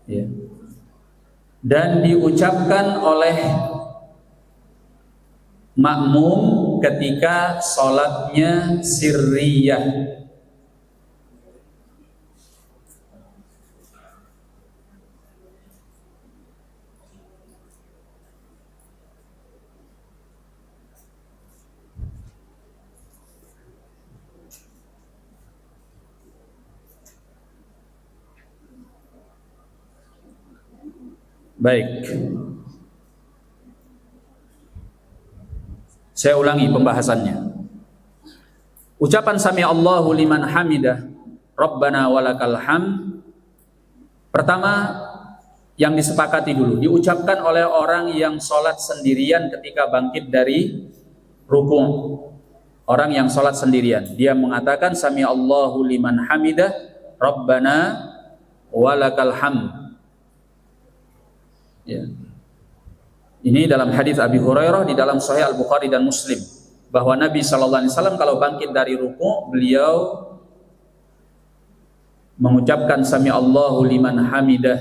ya. Dan diucapkan oleh makmum ketika sholatnya sirriyah. Baik, saya ulangi pembahasannya. Ucapan sami Allahu liman hamidah Rabbana walakal hamd, pertama yang disepakati dulu diucapkan oleh orang yang sholat sendirian ketika bangkit dari rukuk. Orang yang sholat sendirian, dia mengatakan sami Allahu liman hamidah Rabbana walakal hamd. Ya. Ini dalam hadis Abi Hurairah di dalam Sahih Al-Bukhari dan Muslim, bahwa Nabi SAW kalau bangkit dari ruku, beliau mengucapkan sami Allahu liman hamidah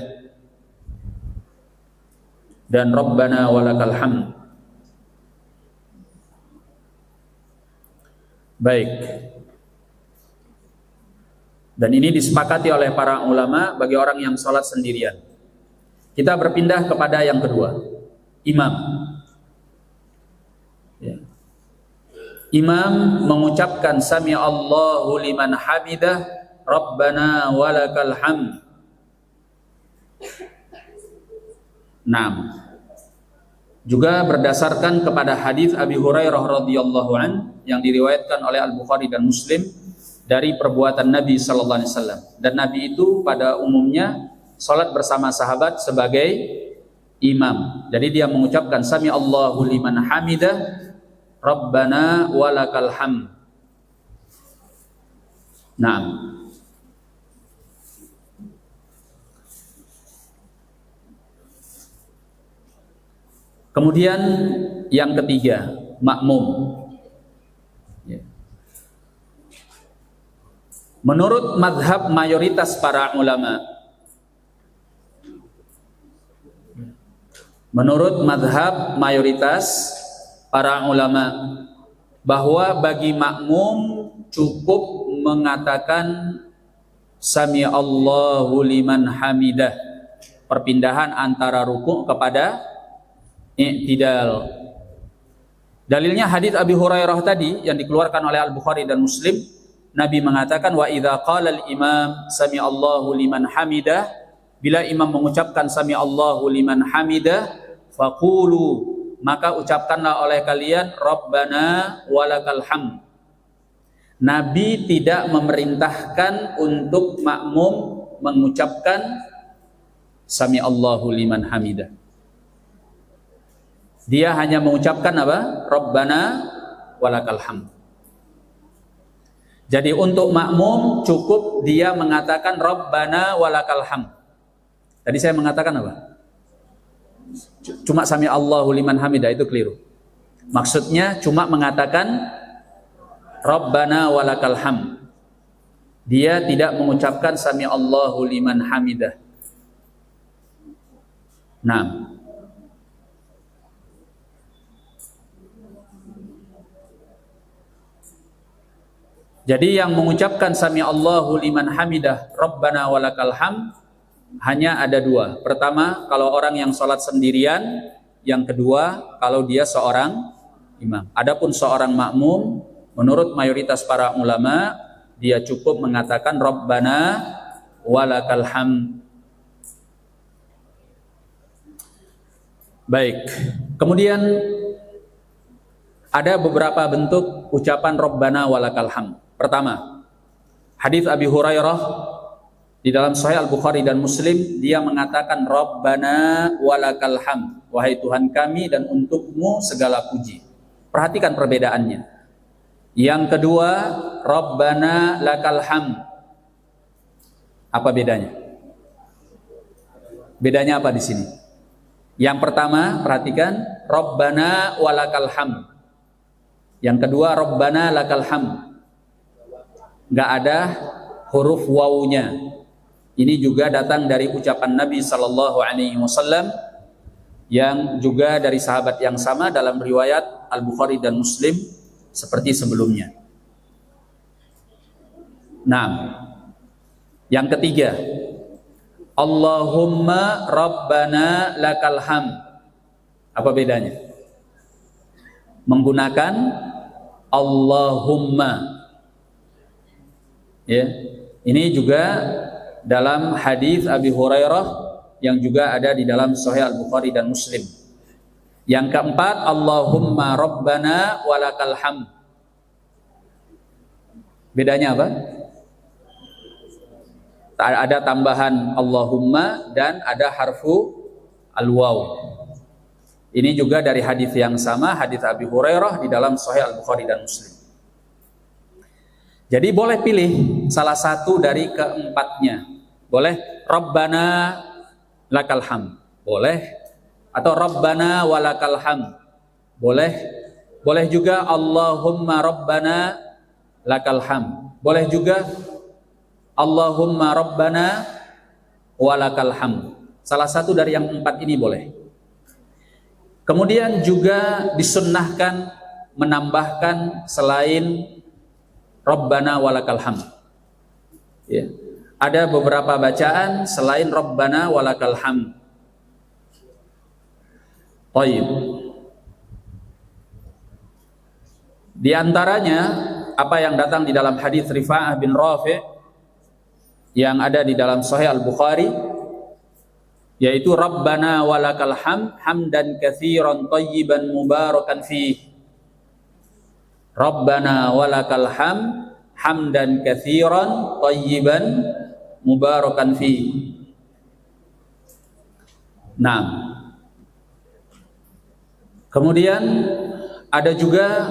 dan Rabbana walakal hamd. Baik. Dan ini disepakati oleh para ulama bagi orang yang sholat sendirian. Kita berpindah kepada yang kedua, imam. Ya. Imam mengucapkan sami Allahu liman hamidah Rabbana walakal hamd. Juga berdasarkan kepada hadis Abi Hurairah radhiyallahu an yang diriwayatkan oleh Al-Bukhari dan Muslim dari perbuatan Nabi sallallahu alaihi wasallam. Dan Nabi itu pada umumnya salat bersama sahabat sebagai imam. Jadi dia mengucapkan sami Allahu liman hamidah Rabbana walakal hamd. Kemudian yang ketiga, makmum. Menurut mazhab mayoritas para ulama, bahwa bagi makmum cukup mengatakan sami Allahu liman hamidah, perpindahan antara rukuk kepada i'tidal. Dalilnya hadis Abi Hurairah tadi yang dikeluarkan oleh Al-Bukhari dan Muslim. Nabi mengatakan wa idza qala al-imam sami Allahu liman hamidah, bila imam mengucapkan sami Allahu liman hamidah, faqulu, maka ucapkanlah oleh kalian Rabbana walakal hamd. Nabi tidak memerintahkan untuk makmum mengucapkan sami Allahu liman hamidah. Dia hanya mengucapkan apa? Rabbana walakal hamd. Jadi untuk makmum cukup dia mengatakan Rabbana walakal hamd. Tadi saya mengatakan apa? Cuma sami Allahu liman hamidah, itu keliru. Maksudnya cuma mengatakan Rabbana walakal hamd. Dia tidak mengucapkan sami Allahu liman hamidah. Jadi yang mengucapkan sami Allahu liman hamidah Rabbana walakal hamd hanya ada dua. Pertama, kalau orang yang sholat sendirian. Yang kedua, kalau dia seorang imam. Adapun seorang makmum, menurut mayoritas para ulama, dia cukup mengatakan Rabbana walakal hamd. Baik. Kemudian ada beberapa bentuk ucapan Rabbana walakal hamd. Pertama, hadis Abi Hurairah di dalam Sahih Al-Bukhari dan Muslim, dia mengatakan Rabbana walakal hamd, wahai Tuhan kami dan untukmu segala puji. Perhatikan perbedaannya. Yang kedua, Rabbana lakal hamd. Apa bedanya? Bedanya apa di sini? Yang pertama, perhatikan Rabbana walakal hamd. Yang kedua, Rabbana lakal hamd. Nggak ada huruf wawunya. Ini juga datang dari ucapan Nabi sallallahu alaihi wasallam yang juga dari sahabat yang sama dalam riwayat Al-Bukhari dan Muslim seperti sebelumnya. Nah, yang ketiga, Allahumma Rabbana lakal hamd. Apa bedanya? Menggunakan Allahumma. Ya, ini juga dalam hadis Abi Hurairah yang juga ada di dalam Sahih Al-Bukhari dan Muslim. Yang keempat, Allahumma Rabbana walakal hamd. Bedanya apa? Ada tambahan Allahumma dan ada harfu al-waw. Ini juga dari hadis yang sama, hadis Abi Hurairah di dalam Sahih Al-Bukhari dan Muslim. Jadi boleh pilih salah satu dari keempatnya. Boleh Rabbana lakal hamd, boleh, atau Rabbana walakal hamd, boleh. Boleh juga Allahumma Rabbana lakal hamd, boleh juga Allahumma Rabbana walakal hamd. Salah satu dari yang empat ini boleh. Kemudian juga disunnahkan menambahkan selain Rabbana walakal hamd. Ya. Ada beberapa bacaan selain Rabbana walakal hamd. Baik. Di antaranya apa yang datang di dalam hadis Rifa'ah bin Rafi' yang ada di dalam Sahih Al-Bukhari, yaitu Rabbana walakal hamd hamdan katsiran thayyiban mubarakan fih. Rabbana walakal hamd hamdan katsiran thayyiban mubarakan fi. Nah, kemudian ada juga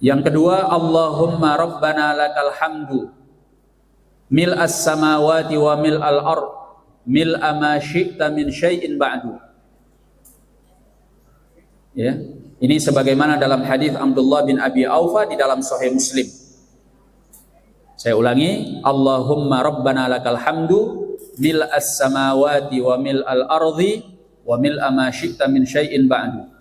yang kedua, Allahumma Rabbana lakal hamdu mil'as samawati wa mil'al ard mil'a ma syi'ta min syai'in ba'du. Ya, ini sebagaimana dalam hadis Abdullah bin Abi Aufa di dalam Sahih Muslim. Saya ulangi, Allahumma Rabbana lakal hamdu mil'as samawati wa mil'al ardi wa mil'a ma syi'ta min syai'in ba'du.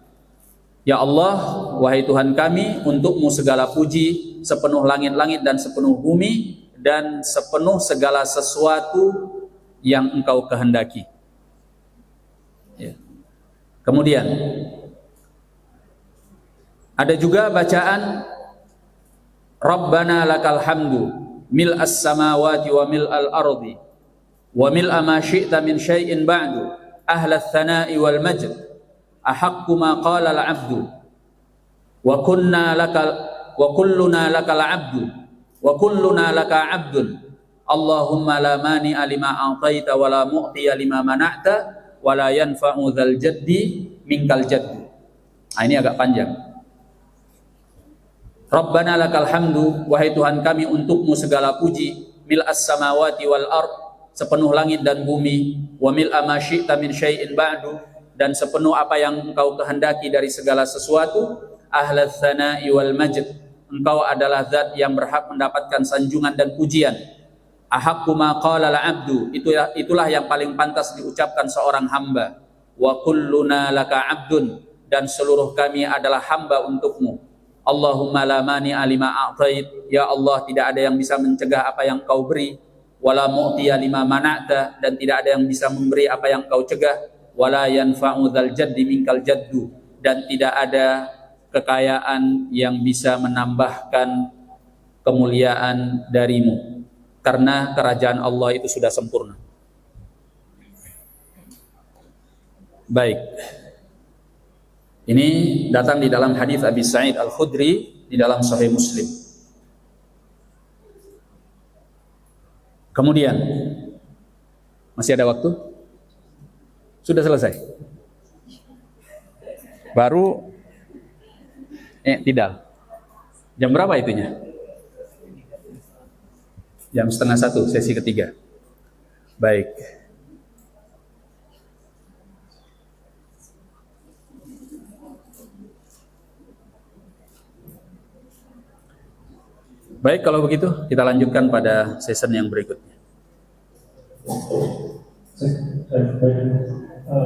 Ya Allah, wahai Tuhan kami, untukmu segala puji sepenuh langit-langit dan sepenuh bumi dan sepenuh segala sesuatu yang Engkau kehendaki. Ya. Kemudian ada juga bacaan Rabbana lakal hamdu mil'as samawati wa mil'al ardi wa mil'a ma syi'ta min syai'in ba'du ahlas thana'i wal majd ahaqqu ma qala al-'abdu wa kunna lakal wa kulluna lakal 'abdu wa kulluna laka 'abdun Allahumma la mani'a lima a'taita wa la mu'tiya lima mana'ta wa la yanfa'u dzal jaddi minkal jaddu. Nah, ini agak panjang. Rabbana lakal hamdu, wahai Tuhan kami, untukmu segala puji, mil'as samawati wal ard, sepenuh langit dan bumi, wa mil'a ma syi'ta min syai'in ba'du, dan sepenuh apa yang Engkau kehendaki dari segala sesuatu, ahlas tsana'i wal majd, Engkau adalah zat yang berhak mendapatkan sanjungan dan pujian. Ahaqqu ma qala al-'abdu, itulah yang paling pantas diucapkan seorang hamba. Wa kulluna laka 'abdun, dan seluruh kami adalah hamba untukmu. Allahumma la mani'a lima a'tait, ya Allah, tidak ada yang bisa mencegah apa yang Kau beri, wala mu'tiya lima mana'ta, dan tidak ada yang bisa memberi apa yang Kau cegah, wala yanfa'u dzal jaddi minkal jaddu, dan tidak ada kekayaan yang bisa menambahkan kemuliaan darimu, karena kerajaan Allah itu sudah sempurna. Baik, ini datang di dalam hadis Abi Sa'id Al-Khudri di dalam Sahih Muslim. Kemudian masih ada waktu? Sudah selesai? Baru tidak. Jam berapa itunya? Jam 12:30, sesi ketiga. Baik. Baik, kalau begitu kita lanjutkan pada season yang berikutnya.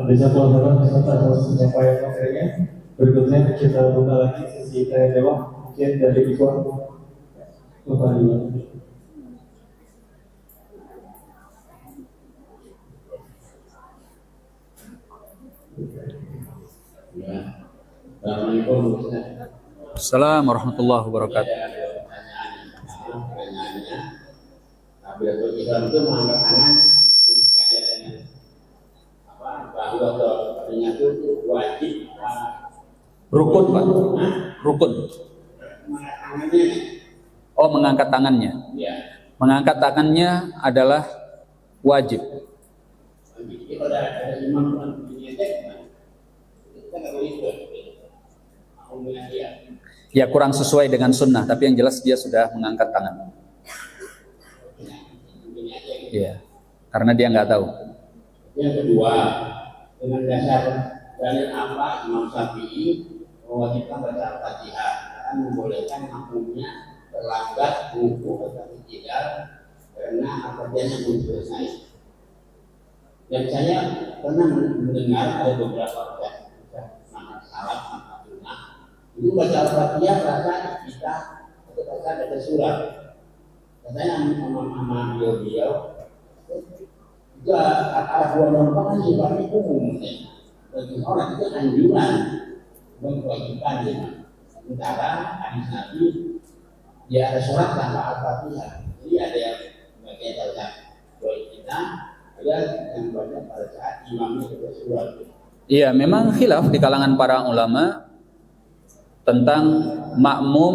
Jazakallah khairan atas penyampaian materinya. Berikutnya kita buka lagi sesi tanya jawab mungkin dari Ikhwan kembali. Assalamualaikum warahmatullahi wabarakatuh. Islam itu mengatakan bahwa ternyata itu wajib Rukun, Pak. Rukun. Oh, mengangkat tangannya. Ya. Mengangkat tangannya adalah wajib. Jadi kalau ada imam yang menyedek, kita nggak boleh ikut. Ya kurang sesuai dengan sunnah, tapi yang jelas dia sudah mengangkat tangan. Iya, karena dia nggak tahu. Yang kedua, dengan dasar dalil apa Imam Syafi'i mewajibkan baca Al-Fatihah akan membolehkan makmumnya terlambat buku tetapi tidak karena Al-Fatihahnya belum selesai. Dan saya pernah mendengar ada beberapa orang salaf sunnah itu baca Al-Fatihah rasa kita atau rasa ada surat. Katanya sama beliau itu arah dua lompat kan sifatnya umum bagi orang itu anjuran mengkewajiban ya. Sementara hadis Nabi dia ada surat tanpa Al-Fatihah. Jadi ada yang bagian baca doa kita, ada yang baca pada saat imamnya baca surat. Iya, memang khilaf di kalangan para ulama tentang makmum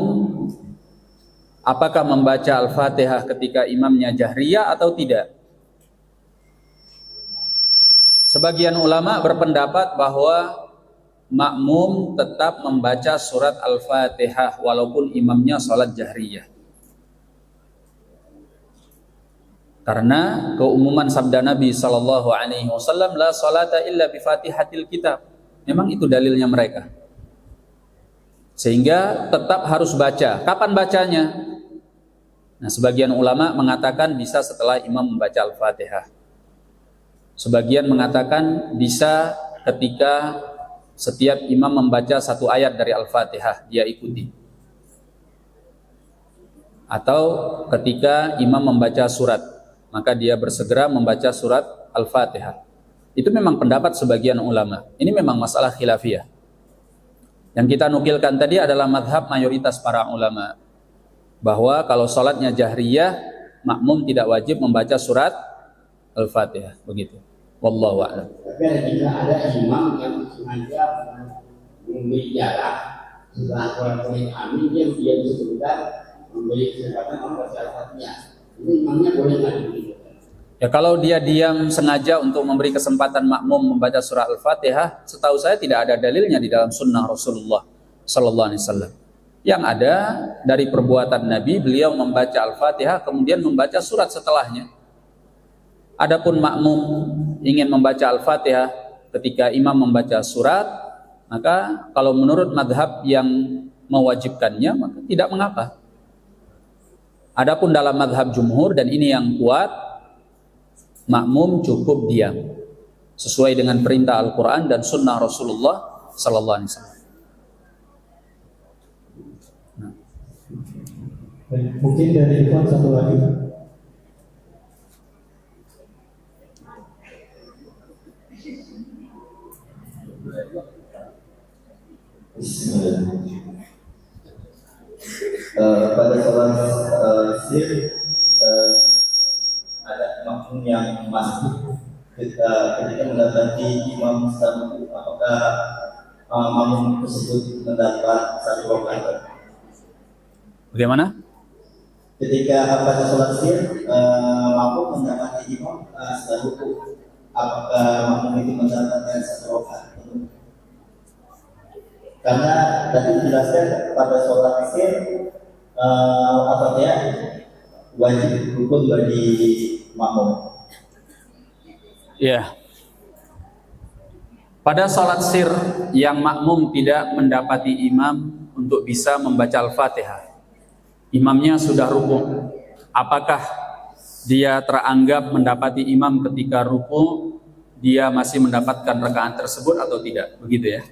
apakah membaca Al-Fatihah ketika imamnya jahriyah atau tidak. Sebagian ulama berpendapat bahwa makmum tetap membaca surat Al-Fatihah walaupun imamnya sholat jahriyah. Karena keumuman sabda Nabi SAW, la salata illa bi fatihatil kitab. Memang itu dalilnya mereka. Sehingga tetap harus baca. Kapan bacanya? Nah, sebagian ulama mengatakan bisa setelah imam membaca Al-Fatihah. Sebagian mengatakan bisa ketika setiap imam membaca satu ayat dari Al-Fatihah, dia ikuti. Atau ketika imam membaca surat, maka dia bersegera membaca surat Al-Fatihah. Itu memang pendapat sebagian ulama. Ini memang masalah khilafiyah. Yang kita nukilkan tadi adalah madhab mayoritas para ulama. Bahwa kalau sholatnya jahriyah, makmum tidak wajib membaca surat Al-Fatihah. Begitu. Wallahu a'lam. Tapi jika ada imam yang sengaja memberi jarak setelah orang-orang amin, dia diam sebentar memberi kesempatan orang baca Al-Fatihah. Ini imamnya boleh nggak begitu? Ya kalau dia diam sengaja untuk memberi kesempatan makmum membaca surah Al-Fatihah, setahu saya tidak ada dalilnya di dalam sunnah Rasulullah Sallallahu Alaihi Wasallam. Yang ada dari perbuatan Nabi, beliau membaca Al-Fatihah kemudian membaca surat setelahnya. Adapun makmum ingin membaca Al-Fatihah ketika imam membaca surat, maka kalau menurut madhab yang mewajibkannya, maka tidak mengapa. Adapun dalam madhab jumhur, dan ini yang kuat, makmum cukup diam sesuai dengan perintah Al-Quran dan sunnah Rasulullah Sallallahu Alaihi Wasallam. Mungkin dari Ikhwan satu lagi. Pada sholat sir ada makmum yang masuk ketika mendapati imam sedang apakah makmum tersebut mendapat satu rakaat? Bagaimana? Ketika pada sholat sir makmum mendapati imam sedang rukuk, apakah makmum itu mendapatkan satu rakaat? Karena tadi dijelaskan pada sholat sir Al-Fatihah wajib rukun bagi makmum. Ya. Pada sholat sir yang makmum tidak mendapati imam untuk bisa membaca Al-Fatihah, imamnya sudah rukuk, apakah dia teranggap mendapati imam ketika ruku, dia masih mendapatkan rakaat tersebut atau tidak, begitu ya.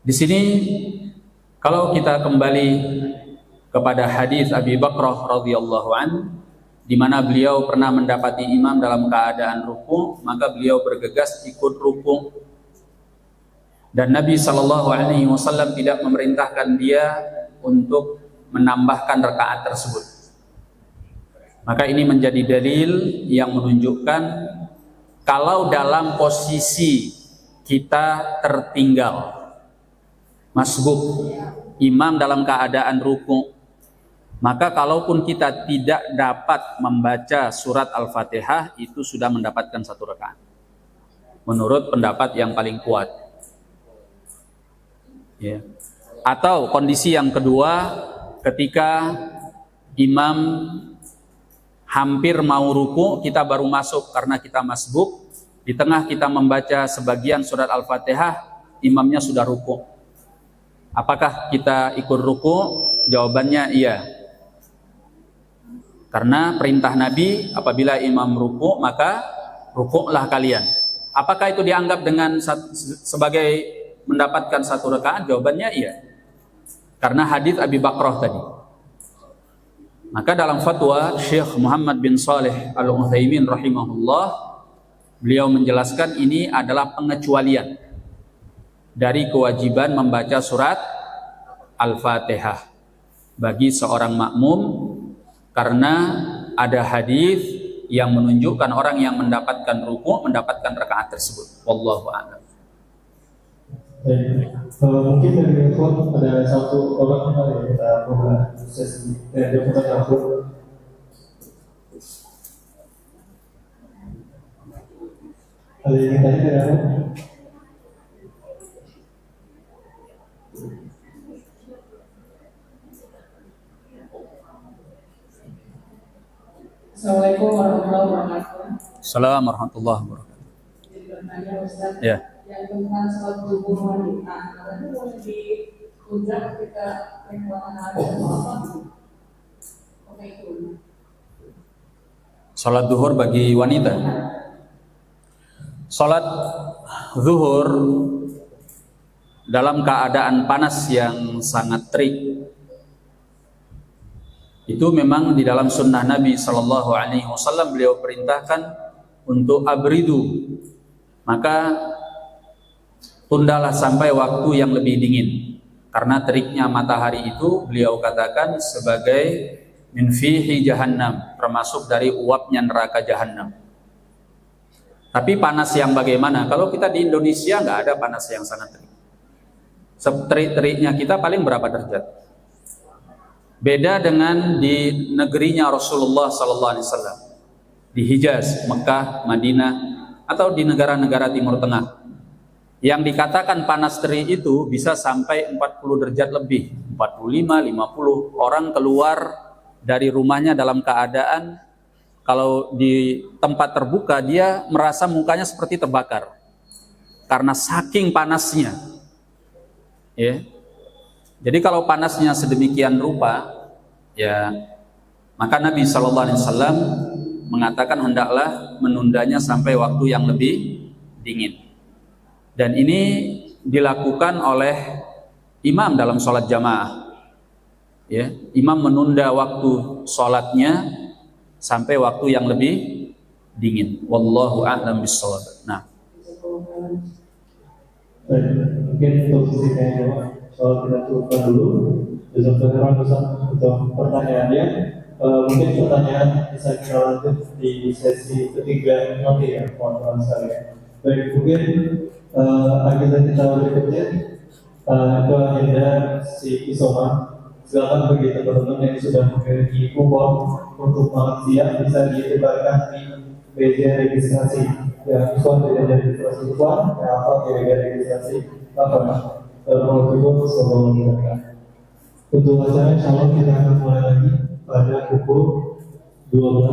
Di sini kalau kita kembali kepada hadis Abi Bakrah radhiyallahu an, di mana beliau pernah mendapati imam dalam keadaan ruku, maka beliau bergegas ikut ruku. Dan Nabi SAW tidak memerintahkan dia untuk menambahkan rakaat tersebut. Maka ini menjadi dalil yang menunjukkan kalau dalam posisi kita tertinggal, masbuk, imam dalam keadaan ruku, maka kalaupun kita tidak dapat membaca surat Al-Fatihah, itu sudah mendapatkan satu rakaat, menurut pendapat yang paling kuat ya. Atau kondisi yang kedua, ketika imam hampir mau ruku, kita baru masuk karena kita masbuk, di tengah kita membaca sebagian surat Al-Fatihah, imamnya sudah ruku. Apakah kita ikut ruku? Jawabannya iya. Karena perintah Nabi, apabila imam ruku, maka rukuklah kalian. Apakah itu dianggap dengan sebagai mendapatkan satu rakaat? Jawabannya iya. Karena hadis Abi Bakrah tadi. Maka dalam fatwa Syekh Muhammad bin Saleh Al-Utsaimin rahimahullah, beliau menjelaskan ini adalah pengecualian dari kewajiban membaca surat Al-Fatihah bagi seorang makmum, karena ada hadis yang menunjukkan orang yang mendapatkan ruku mendapatkan rakaat tersebut. Wallahu a'lam. Mungkin dari ikhwan ada satu orang yang kita pernah sesi dia pernah aku ada yang tanya dari aku. Assalamualaikum warahmatullahi wabarakatuh. Assalamualaikum warahmatullahi wabarakatuh. Bertanya Ustaz, Ya. yang tentang sholat subuh wanita, itu boleh ditunda ketika perempuan ada apa? Oke itu. Salat zuhur bagi wanita. Salat zuhur dalam keadaan panas yang sangat terik, itu memang di dalam sunnah Nabi SAW beliau perintahkan untuk abridu, maka tundalah sampai waktu yang lebih dingin, karena teriknya matahari itu beliau katakan sebagai min fihi jahannam, termasuk dari uapnya neraka jahannam. Tapi panas yang bagaimana? Kalau kita di Indonesia nggak ada panas yang sangat terik. Terik-teriknya kita paling berapa derajat? Beda dengan di negerinya Rasulullah SAW, di Hijaz, Mekah, Madinah, atau di negara-negara Timur Tengah. Yang dikatakan panas terik itu bisa sampai 40 derajat lebih, 45, 50. Orang keluar dari rumahnya dalam keadaan, kalau di tempat terbuka dia merasa mukanya seperti terbakar karena saking panasnya. Ya. Jadi kalau panasnya sedemikian rupa, ya, maka Nabi SAW mengatakan hendaklah menundanya sampai waktu yang lebih dingin. Dan ini dilakukan oleh imam dalam sholat jamaah. Ya, imam menunda waktu sholatnya sampai waktu yang lebih dingin. Wallahu a'lam bishawab. Nah, mungkin untuk sisi tanya soal kita cukupkan dulu. Jazakallahu khairan untuk pertanyaannya. Mungkin pertanyaan bisa kita lanjut di sesi ketiga nanti ya, kawan-kawan sekalian. Baik, mungkin agenda kita berikutnya itu agenda si Isoma. Silakan bagi teman-teman yang sudah memiliki kupon untuk makan siang bisa ditebarkan di meja registrasi. Ya, kupon meja registrasi kupon, ya apa meja registrasi apa? Terima kasih. Untuk acara insya Allah kita akan mulai lagi pada pukul 12.